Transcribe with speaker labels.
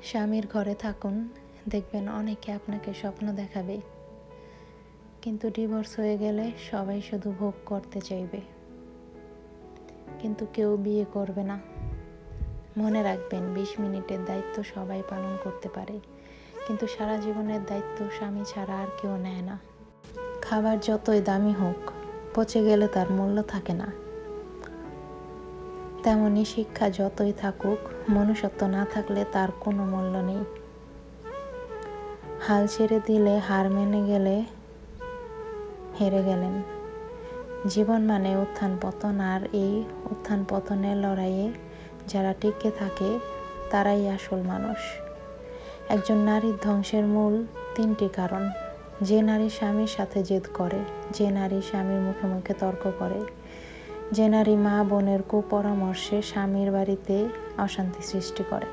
Speaker 1: স্বামীর ঘরে থাকুন, দেখবেন অনেকে আপনাকে স্বপ্ন দেখাবে, কিন্তু ডিভোর্স হয়ে গেলে সবাই শুধু ভোগ করতে চাইবে, কিন্তু কেউ বিয়ে করবে না। মনে রাখবেন, 20 মিনিটের দায়িত্ব সবাই পালন করতে পারে, কিন্তু সারা জীবনের দায়িত্ব স্বামী ছাড়া আর কেউ নেয় না। খাবার যতই দামি হোক, পচে গেলে তার মূল্য থাকে না। তেমনি শিক্ষা যতই থাকুক, মনুষ্যত্ব না থাকলে তার কোনো মূল্য নেই। হাল ছেড়ে দিলে, হার মেনে গেলে হেরে গেলেন। জীবন মানে উত্থান পতন, আর এই উত্থান পতনের লড়াইয়ে যারা টিকে থাকে তারাই আসল মানুষ। একজন নারীর ধ্বংসের মূল 3টি কারণ: যে নারী স্বামীর সাথে জেদ করে, যে নারী স্বামীর মুখে মুখে তর্ক করে, যে নারী মা বোনের কুপরামর্শে স্বামীর বাড়িতে অশান্তি সৃষ্টি করে।